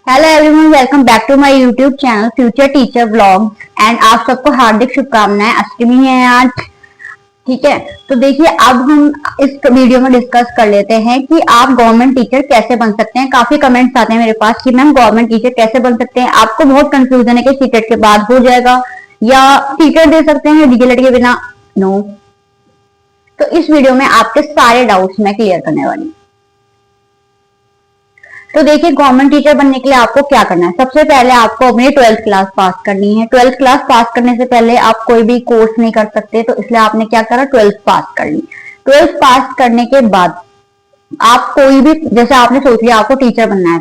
Hello everyone, welcome back to my YouTube channel future teacher vlogs. And आप सबको हार्दिक शुभकामनाएं। अष्टमी है आज, ठीक है। तो देखिए, अब हम इस वीडियो में डिस्कस कर लेते हैं कि आप गवर्नमेंट टीचर कैसे बन सकते हैं। काफी कमेंट्स आते हैं मेरे पास कि मैम गवर्नमेंट टीचर कैसे बन सकते हैं। आपको बहुत कंफ्यूजन है कि सीटेट के बाद हो जाएगा या टीचर दे सकते हैं डीएलएड के बिना। नो, तो इस वीडियो में आपके सारे डाउट्स मैं क्लियर करने वाली हूँ। तो देखिए, गवर्नमेंट टीचर बनने के लिए आपको क्या करना है। सबसे पहले आपको अपनी 12th क्लास पास करनी है। 12th क्लास पास करने से पहले आप कोई भी कोर्स नहीं कर सकते, तो इसलिए आपने क्या करा, 12th पास कर ली। 12th पास करने के बाद आप कोई भी, जैसे आपने सोच लिया आपको टीचर बनना है,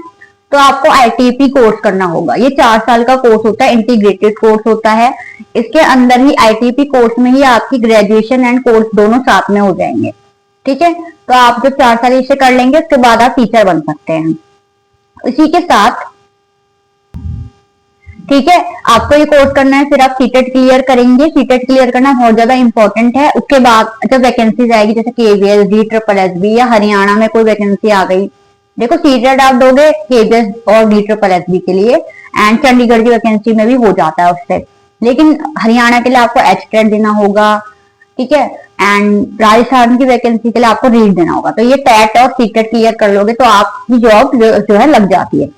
तो आपको आईटीपी कोर्स करना होगा। ये 4 साल का कोर्स होता है, इंटीग्रेटेड कोर्स होता है। इसके अंदर ही आईटीपी कोर्स में ही आपकी ग्रेजुएशन एंड कोर्स दोनों साथ में हो जाएंगे, ठीक है। तो आप जब 4 साल इसे कर लेंगे, उसके बाद आप टीचर बन सकते हैं। इसी के साथ, ठीक है, आपको ये कोर्स करना है। फिर आप सीटेट क्लियर करेंगे। सीटेट क्लियर करना बहुत ज्यादा इंपॉर्टेंट है। उसके बाद जब वैकेंसीज आएगी, जैसे केवीएस, DSSS या हरियाणा में कोई वैकेंसी आ गई, देखो सीटेट आप दोगे केवीएस और DSSS के लिए, एंड चंडीगढ़ की वैकेंसी में भी हो जाता है उससे। लेकिन हरियाणा के लिए आपको एचटेट देना होगा, ठीक है। एंड राजस्थान की वैकेंसी के लिए आपको रीट देना होगा। तो ये टेट और सीटेट क्लियर कर लोगे तो आपकी जॉब जो है लग जाती है।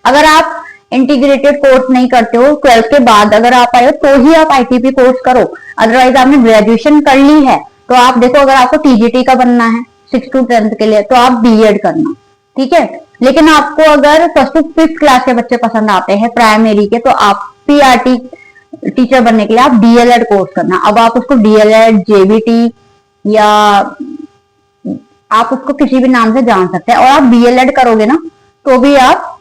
अगर आप इंटीग्रेटेड कोर्स नहीं करते हो, 12th के बाद अगर आप आए हो तो ही आप आईटीपी कोर्स करो। अदरवाइज आपने ग्रेजुएशन कर ली है तो आप देखो, अगर आपको टीजीटी का बनना है 6 to 10th के लिए, तो आप बीएड करना, ठीक है। लेकिन आपको अगर 1st to 5th क्लास के बच्चे पसंद आते हैं प्राइमरी के, तो आप पीआरटी टीचर बनने के लिए आप डीएलएड कोर्स करना। अब आप उसको डीएलएड, जेबीटी या आप उसको किसी भी नाम से जान सकते हैं। और आप बीएलएड करोगे ना, तो भी आप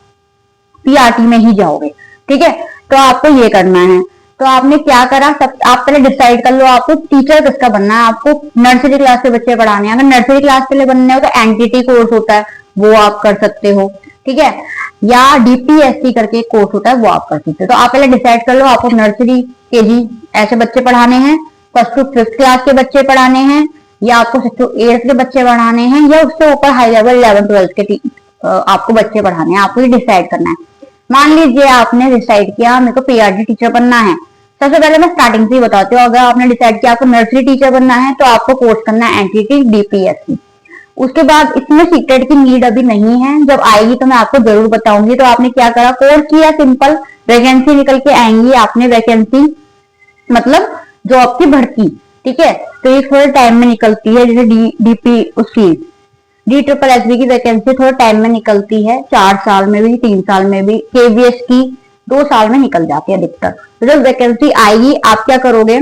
पीआरटी में ही जाओगे, ठीक है। तो आपको ये करना है। तो आपने क्या करा, सब आप पहले डिसाइड कर लो आपको टीचर किसका बनना है। आपको नर्सरी क्लास के बच्चे पढ़ाने हैं। अगर नर्सरी क्लास के लिए बनने हो तो एनटीटी कोर्स होता है, वो आप कर सकते हो, ठीक है। या डीपीएससी करके कोर्स होता है, वो आप कर सकते हो। तो आप पहले डिसाइड कर लो आपको नर्सरी, केजी ऐसे बच्चे पढ़ाने हैं, 1st to 5th क्लास के बच्चे पढ़ाने हैं, या आपको 6th to 8th के बच्चे पढ़ाने हैं, या उससे ऊपर हाई लेवल 11th 12th के आपको बच्चे पढ़ाने हैं। आपको ये डिसाइड करना है। मान लीजिए आपने डिसाइड किया मेरे को पीआरटी टीचर बनना है। सबसे पहले मैं स्टार्टिंग से ही बताती हूँ। अगर आपने डिसाइड किया आपको नर्सरी टीचर बनना है, तो आपको कोर्स करना है एनटीटी डीपीएससी। उसके बाद इसमें सीटेट की नीड अभी नहीं है, जब आएगी तो मैं आपको जरूर बताऊंगी। तो आपने क्या करा, कोर्स किया, सिंपल वैकेंसी निकल के आएंगी, आपने वैकेंसी मतलब जॉब की भर्ती, ठीक है। तो ये थोड़े टाइम में निकलती है, जैसे डीपी उसकी DSSS की वैकेंसी थोड़े टाइम में निकलती है, 4 साल में भी, 3 साल में भी। केवीएस की 2 साल में निकल जाती है अधिकतर। तो जब वैकेंसी आएगी आप क्या करोगे,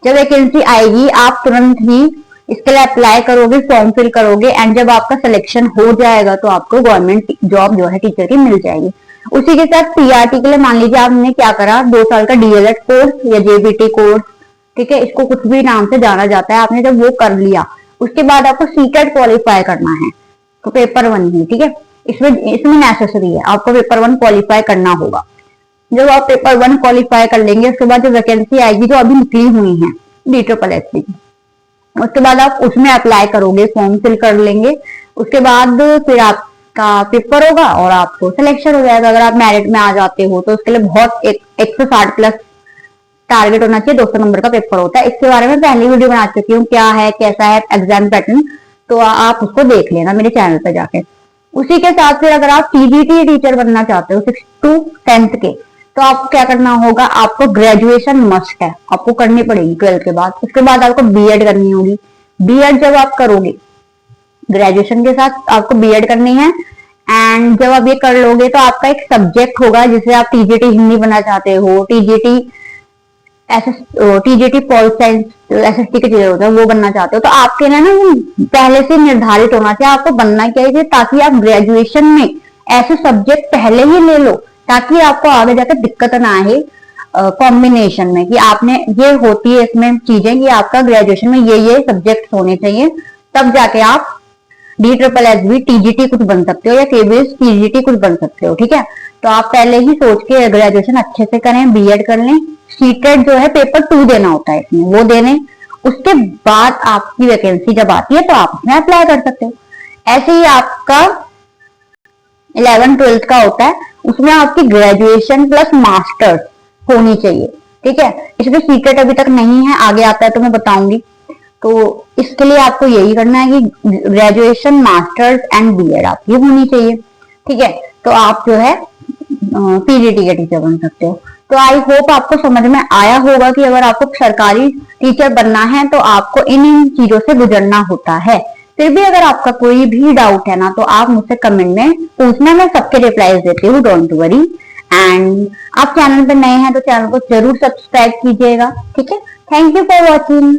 जब वैकेंसी आएगी आप तुरंत ही इसके लिए अप्लाई करोगे, फॉर्म फिल करोगे, एंड जब आपका सिलेक्शन हो जाएगा तो आपको गवर्नमेंट जॉब जो है टीचर की मिल जाएगी। उसी के साथ पीआरटी के लिए मान लीजिए आपने क्या करा, 2 साल का डीएलएड कोर्स या जेबीटी कोर्स, ठीक है, इसको कुछ भी नाम से जाना जाता है। आपने जब वो कर लिया, उसके बाद आपको सीटेट क्वालिफाई करना है, तो पेपर 1 ही, ठीक है। इसमें नेसेसरी है, आपको पेपर 1 क्वालिफाई करना होगा। जब आप पेपर 1 क्वालिफाई कर लेंगे, उसके बाद जो वैकेंसी आएगी जो अभी निकली हुई है DSSS की, उसके बाद आप उसमें अप्लाई करोगे, फॉर्म फिल कर लेंगे। उसके बाद फिर आपका पेपर होगा और आपको सिलेक्शन हो जाएगा। अगर आप मेरिट में आ जाते हो तो उसके लिए बहुत 160 प्लस टारगेट होना चाहिए। 200 नंबर का पेपर होता है। इसके बारे में पहली वीडियो बना चुकी हूँ, क्या है कैसा है एग्जाम पैटर्न, तो आप उसको देख लेना मेरे चैनल पर जाके। उसी के साथ फिर अगर आप टीजीटी टीचर बनना चाहते हो 6 to 10th के, तो आपको क्या करना होगा, आपको ग्रेजुएशन मस्ट है, आपको करनी पड़ेगी 12th के बाद। उसके बाद आपको बीएड करनी होगी। बीएड जब आप करोगे, ग्रेजुएशन के साथ आपको बीएड करनी है, एंड जब आप ये कर लोगे तो आपका एक सब्जेक्ट होगा, जिसे आप टीजीटी हिंदी बनना चाहते हो, टीजीटी पॉल साइंस एसएसटी के टीचर होता है, वो बनना चाहते हो, तो आपके ना पहले से निर्धारित होना चाहिए आपको बनना क्या है, ताकि आप ग्रेजुएशन में ऐसे सब्जेक्ट पहले ही ले लो, ताकि आपको आगे जाकर दिक्कत ना आए कॉम्बिनेशन में। कि आपने ये होती है इसमें चीजें कि आपका ग्रेजुएशन में ये सब्जेक्ट होने चाहिए, तब जाके आप DSSS टीजीटी कुछ बन सकते हो या केवीएस टीजीटी कुछ बन सकते हो, ठीक है। तो आप पहले ही सोच के ग्रेजुएशन अच्छे से करें, बीएड कर लें। सीटेट जो है पेपर 2 देना होता है इसमें, वो देने। उसके बाद आपकी वैकेंसी जब आती है तो आप उसमें अप्लाई कर सकते हो। ऐसे ही आपका 11 12 का होता है, उसमें आपकी ग्रेजुएशन प्लस मास्टर्स होनी चाहिए। ठीक है, इसमें सीक्रेट अभी तक नहीं है, आगे आता है तो मैं बताऊंगी। तो इसके लिए आपको यही करना है कि ग्रेजुएशन मास्टर्स एंड बीएड आपकी होनी चाहिए। ठीक है, तो आप जो है पीजीटी के टीचर बन सकते हो। तो आई होप आपको समझ में आया होगा कि अगर आपको सरकारी टीचर बनना है तो आपको इन इन चीजों से गुजरना होता है। फिर भी अगर आपका कोई भी डाउट है ना तो आप मुझसे कमेंट में पूछना, मैं सबके रिप्लाईज देती हूँ, डोंट वरी। एंड आप चैनल पे नए हैं तो चैनल को जरूर सब्सक्राइब कीजिएगा। ठीक है, थैंक यू फॉर वॉचिंग।